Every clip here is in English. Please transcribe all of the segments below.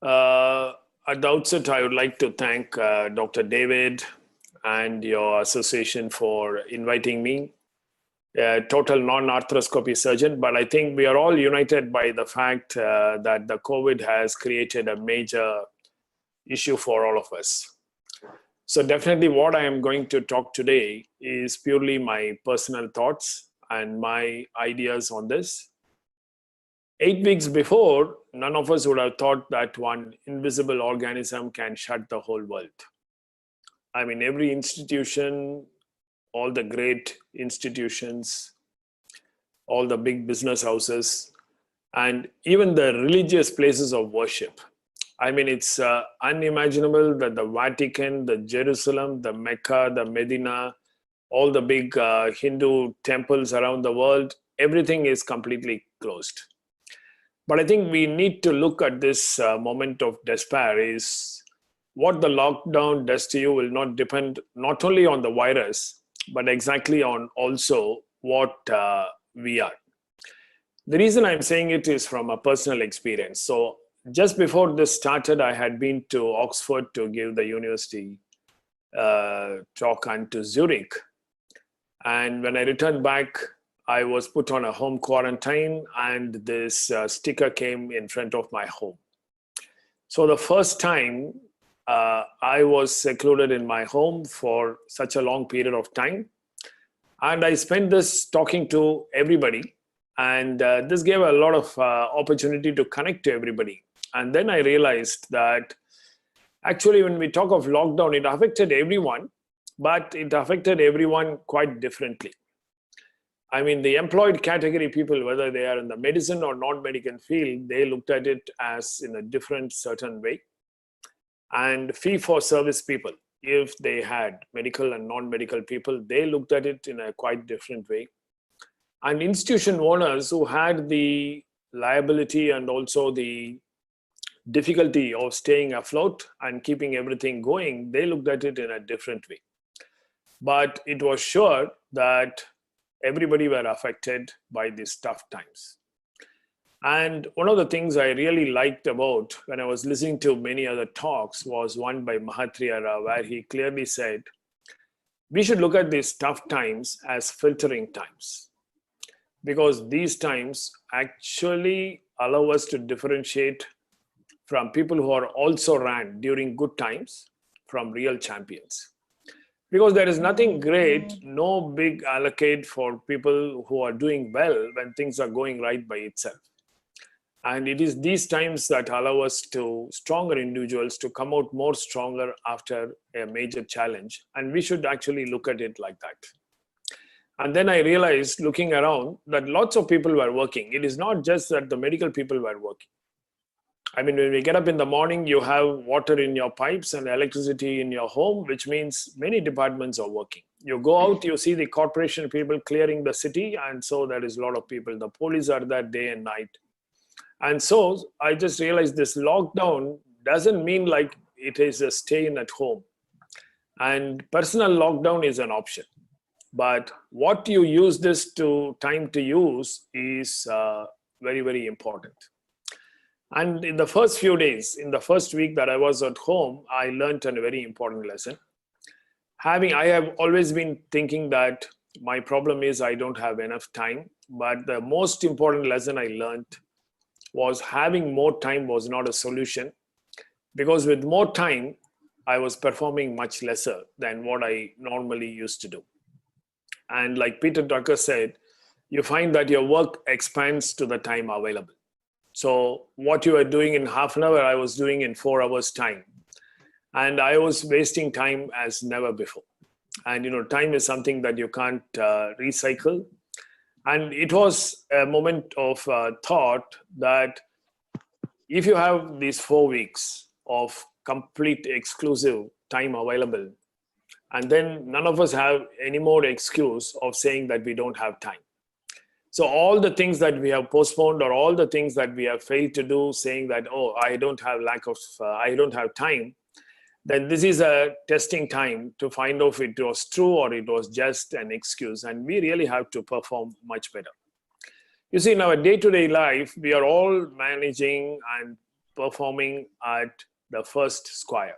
Uh, at the outset, I would like to thank Dr. David and your association for inviting me. A total non-arthroscopy surgeon, but I think we are all united by the fact that the COVID has created a major issue for all of us. So definitely what I am going to talk today is purely my personal thoughts and my ideas on this. 8 weeks before, none of us would have thought that one invisible organism can shut the whole world. I mean, every institution, all the great institutions, all the big business houses, and even the religious places of worship. I mean, it's unimaginable that the Vatican, the Jerusalem, the Mecca, the Medina, all the big Hindu temples around the world, everything is completely closed. But I think we need to look at this moment of despair is what the lockdown does to you will not depend not only on the virus, but exactly on also what we are. The reason I'm saying it is from a personal experience. So just before this started, I had been to Oxford to give the university talk and to Zurich. And when I returned back, I was put on a home quarantine and this sticker came in front of my home. So the first time I was secluded in my home for such a long period of time. And I spent this talking to everybody. And this gave a lot of opportunity to connect to everybody. And then I realized that actually when we talk of lockdown, it affected everyone, but it affected everyone quite differently. I mean, the employed category people, whether they are in the medicine or non-medical field, they looked at it as in a different certain way. And fee-for-service people, if they had medical and non-medical people, they looked at it in a quite different way. And institution owners who had the liability and also the difficulty of staying afloat and keeping everything going, they looked at it in a different way. But it was sure that everybody were affected by these tough times. And one of the things I really liked about when I was listening to many other talks was one by Mahathir, where he clearly said, we should look at these tough times as filtering times, because these times actually allow us to differentiate from people who are also ran during good times from real champions. Because there is nothing great, no big allocate for people who are doing well when things are going right by itself. And it is these times that allow us to stronger individuals to come out more stronger after a major challenge. And we should actually look at it like that. And then I realized looking around that lots of people were working. It is not just that the medical people were working. I mean, when we get up in the morning, you have water in your pipes and electricity in your home, which means many departments are working. You go out, you see the corporation people clearing the city, and so there is a lot of people. The police are there day and night. And so I just realized this lockdown doesn't mean like it is a stay in at home. And personal lockdown is an option. But what you use this time to use is very, very important. And in the first few days, in the first week that I was at home, I learned a very important lesson. I have always been thinking that my problem is I don't have enough time. But the most important lesson I learned was having more time was not a solution. Because with more time, I was performing much lesser than what I normally used to do. And like Peter Drucker said, you find that your work expands to the time available. So what you were doing in half an hour, I was doing in 4 hours time. And I was wasting time as never before. And time is something that you can't recycle. And it was a moment of thought that if you have these 4 weeks of complete exclusive time available, and then none of us have any more excuse of saying that we don't have time. So all the things that we have postponed or all the things that we have failed to do, saying that, oh, I don't have time, then this is a testing time to find out if it was true or it was just an excuse. And we really have to perform much better. You see, in our day-to-day life, we are all managing and performing at the first square.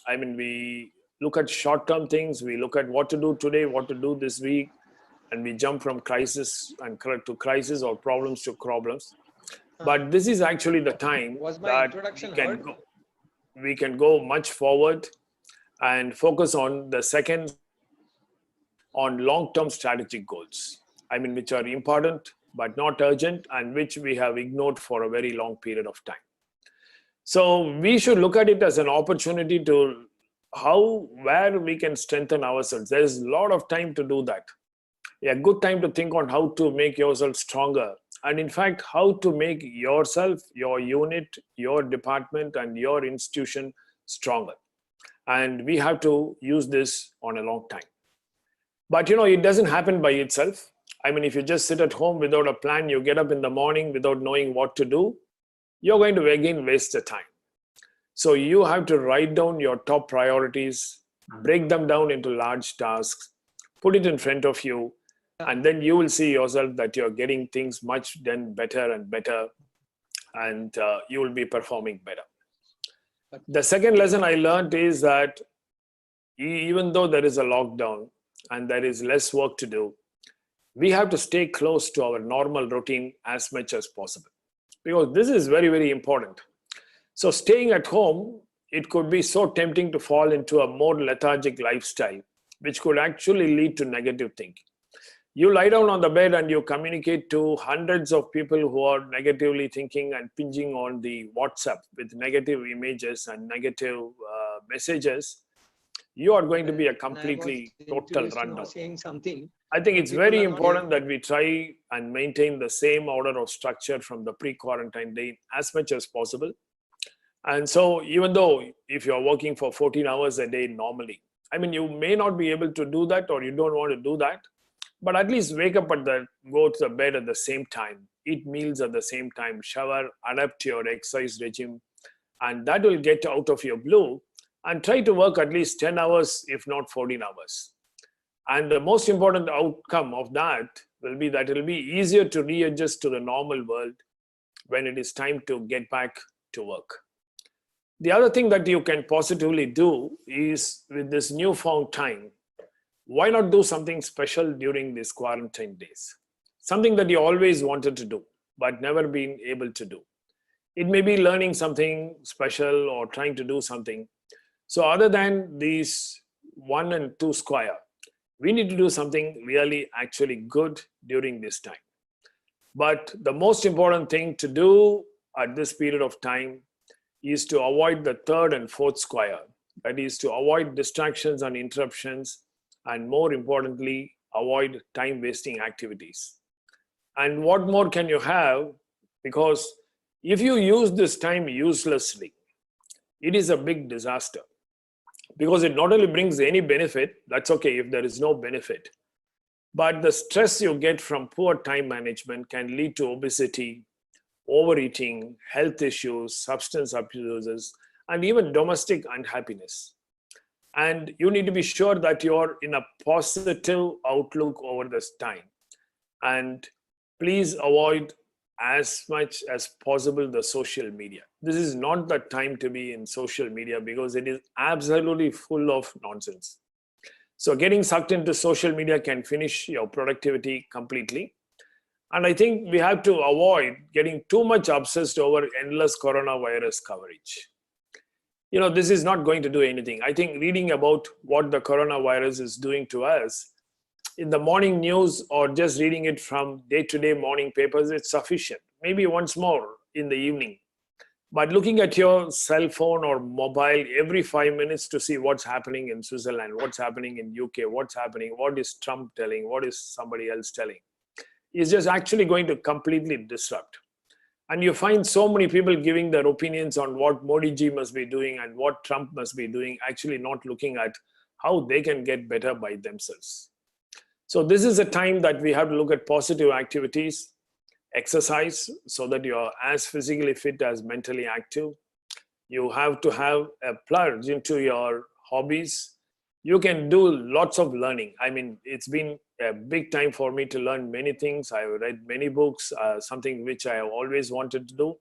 I mean, we look at short-term things, we look at what to do today, what to do this week, and we jump from crisis and to crisis or problems to problems. But this is actually the time Was my that introduction heard? we can go much forward and focus on the second, on long-term strategic goals. I mean, which are important but not urgent, and which we have ignored for a very long period of time. So we should look at it as an opportunity to where we can strengthen ourselves. There is a lot of time to do that. A good time to think on how to make yourself stronger, and in fact how to make yourself, your unit, your department, and your institution stronger. And we have to use this on a long time. But it doesn't happen by itself. I mean, if you just sit at home without a plan, you get up in the morning without knowing what to do, you're going to again waste the time. So you have to write down your top priorities, break them down into large tasks, put it in front of you, and then you will see yourself that you're getting things much done better and better, and you will be performing better. The second lesson I learned is that even though there is a lockdown and there is less work to do, we have to stay close to our normal routine as much as possible, because this is very, very important. So staying at home, it could be so tempting to fall into a more lethargic lifestyle, which could actually lead to negative thinking. You lie down on the bed and you communicate to hundreds of people who are negatively thinking and pinging on the WhatsApp with negative images and negative messages. You are going to be a completely total rundown. Saying something. I think it's very important that we try and maintain the same order of structure from the pre-quarantine day as much as possible. And so even though if you're working for 14 hours a day normally, I mean, you may not be able to do that, or you don't want to do that, but at least wake up go to the bed at the same time, eat meals at the same time, shower, adapt to your exercise regime, and that will get out of your blue, and try to work at least 10 hours, if not 14 hours. And the most important outcome of that will be that it will be easier to readjust to the normal world when it is time to get back to work. The other thing that you can positively do is, with this newfound time, why not do something special during these quarantine days? Something that you always wanted to do, but never been able to do. It may be learning something special or trying to do something. So other than these 1 and 2 square, we need to do something really actually good during this time. But the most important thing to do at this period of time is to avoid the 3rd and 4th square. That is to avoid distractions and interruptions, and more importantly, avoid time-wasting activities. And what more can you have? Because if you use this time uselessly, it is a big disaster. Because it not only brings any benefit, that's okay if there is no benefit, but the stress you get from poor time management can lead to obesity, overeating, health issues, substance abuses, and even domestic unhappiness. And you need to be sure that you're in a positive outlook over this time. And please avoid as much as possible the social media. This is not the time to be in social media, because it is absolutely full of nonsense. So getting sucked into social media can finish your productivity completely. And I think we have to avoid getting too much obsessed over endless coronavirus coverage. This is not going to do anything. I think reading about what the coronavirus is doing to us in the morning news, or just reading it from day-to-day morning papers, it's sufficient. Maybe once more in the evening. But looking at your cell phone or mobile every 5 minutes to see what's happening in Switzerland, what's happening in UK, what's happening, what is Trump telling, what is somebody else telling, is just actually going to completely disrupt. And you find so many people giving their opinions on what Modi ji must be doing and what Trump must be doing, actually not looking at how they can get better by themselves. So this is a time that we have to look at positive activities, exercise, so that you're as physically fit as mentally active. You have to have a plunge into your hobbies. You can do lots of learning. I mean, it's been a big time for me to learn many things. I've read many books, something which I have always wanted to do.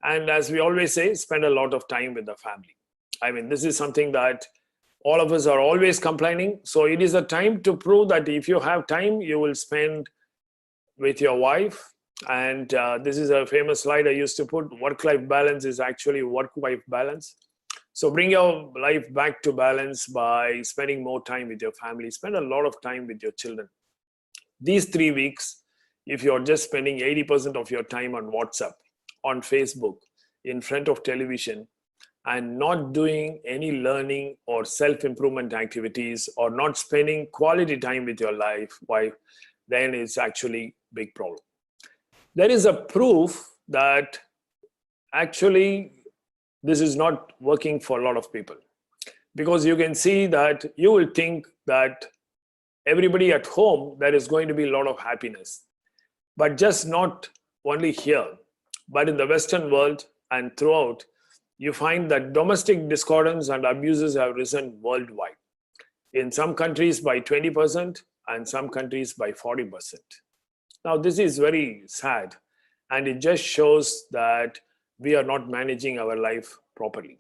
And as we always say, spend a lot of time with the family. I mean, this is something that all of us are always complaining. So it is a time to prove that if you have time, you will spend with your wife. And this is a famous slide I used to put: work-life balance is actually work-life balance. So bring your life back to balance by spending more time with your family. Spend a lot of time with your children. These 3 weeks, if you're just spending 80% of your time on WhatsApp, on Facebook, in front of television, and not doing any learning or self-improvement activities, or not spending quality time with your wife, then it's actually a big problem. There is a proof that actually this is not working for a lot of people, because you can see that you will think that everybody at home, there is going to be a lot of happiness, but just not only here, but in the Western world and throughout, you find that domestic discordance and abuses have risen worldwide. In some countries by 20%, and some countries by 40%. Now, this is very sad, and it just shows that we are not managing our life properly.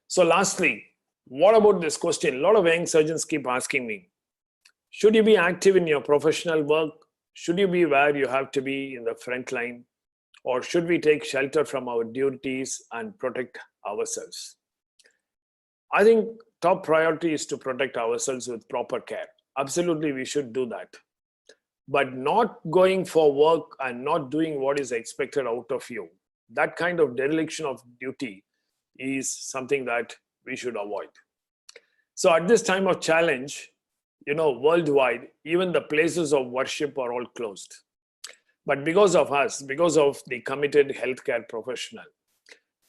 So lastly, what about this question? A lot of young surgeons keep asking me, should you be active in your professional work? Should you be where you have to be in the front line? Or should we take shelter from our duties and protect ourselves? I think top priority is to protect ourselves with proper care. Absolutely, we should do that. But not going for work and not doing what is expected out of you, that kind of dereliction of duty is something that we should avoid. So at this time of challenge, worldwide, even the places of worship are all closed. But because of us, because of the committed healthcare professional,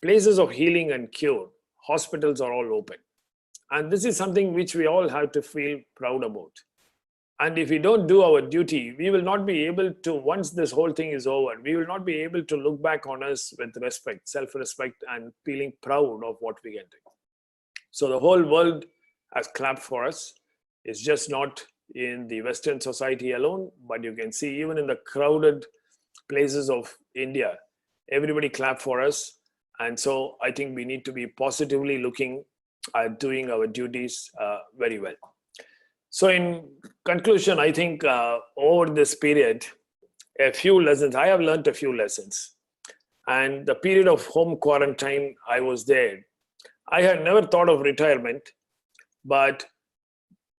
places of healing and cure, hospitals are all open. And this is something which we all have to feel proud about. And if we don't do our duty, we will not be able to, once this whole thing is over, we will not be able to look back on us with respect, self-respect, and feeling proud of what we can do. So the whole world has clapped for us. It's just not in the Western society alone, but you can see even in the crowded places of India, everybody clapped for us. And so I think we need to be positively looking at doing our duties very well. So in conclusion, I think over this period, a few lessons, I have learned a few lessons. And the period of home quarantine, I was there. I had never thought of retirement, but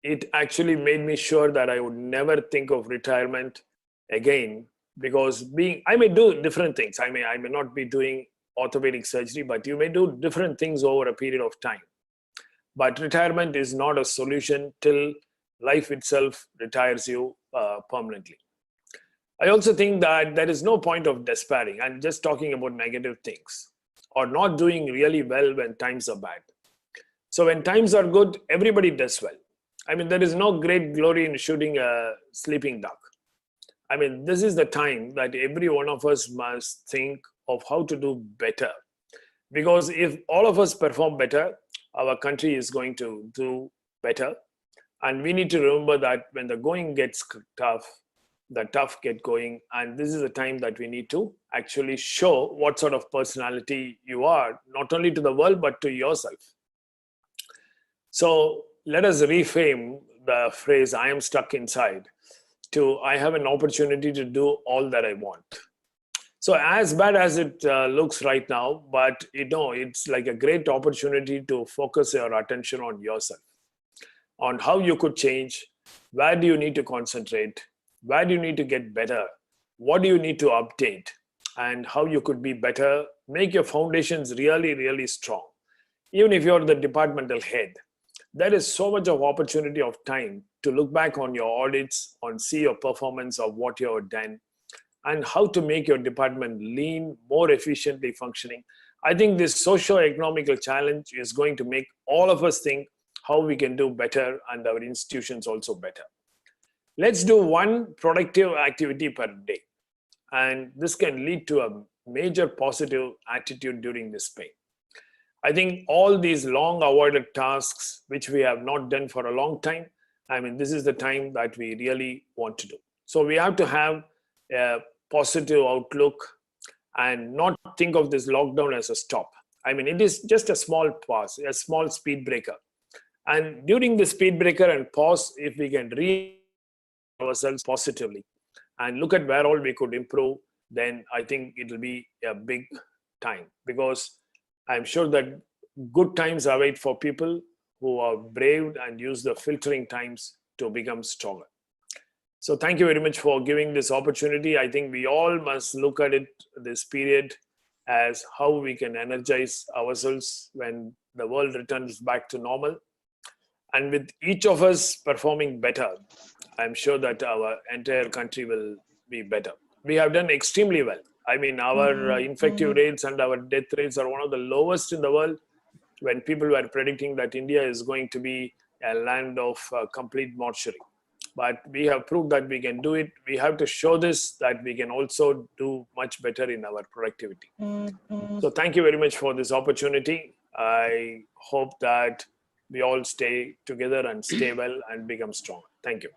it actually made me sure that I would never think of retirement again, because I may do different things. I may not be doing orthopedic surgery, but you may do different things over a period of time. But retirement is not a solution till life itself retires you permanently. I also think that there is no point of despairing and just talking about negative things or not doing really well when times are bad. So when times are good, everybody does well. I mean, there is no great glory in shooting a sleeping duck. I mean, this is the time that every one of us must think of how to do better. Because if all of us perform better, our country is going to do better. And we need to remember that when the going gets tough, the tough get going. And this is the time that we need to actually show what sort of personality you are, not only to the world, but to yourself. So let us reframe the phrase, I am stuck inside, to I have an opportunity to do all that I want. So as bad as it looks right now, but it's like a great opportunity to focus your attention on yourself, on how you could change, where do you need to concentrate, where do you need to get better, what do you need to update, and how you could be better, make your foundations really, really strong. Even if you're the departmental head, there is so much of opportunity of time to look back on your audits, on see your performance of what you have done, and how to make your department lean, more efficiently functioning. I think this socio-economical challenge is going to make all of us think how we can do better and our institutions also better. Let's do one productive activity per day. And this can lead to a major positive attitude during this pain. I think all these long avoided tasks, which we have not done for a long time, I mean, this is the time that we really want to do. So we have to have a positive outlook and not think of this lockdown as a stop. I mean, it is just a small pause, a small speed breaker. And during the speed breaker and pause, if we can ourselves positively and look at where all we could improve, then I think it will be a big time, because I'm sure that good times await for people who are brave and use the filtering times to become stronger. So thank you very much for giving this opportunity. I think we all must look at it, this period, as how we can energize ourselves when the world returns back to normal. And with each of us performing better, I'm sure that our entire country will be better. We have done extremely well. I mean, our infective rates and our death rates are one of the lowest in the world, when people were predicting that India is going to be a land of complete mortuary. But we have proved that we can do it. We have to show this, that we can also do much better in our productivity. So thank you very much for this opportunity. I hope that we all stay together and stay well and become strong. Thank you.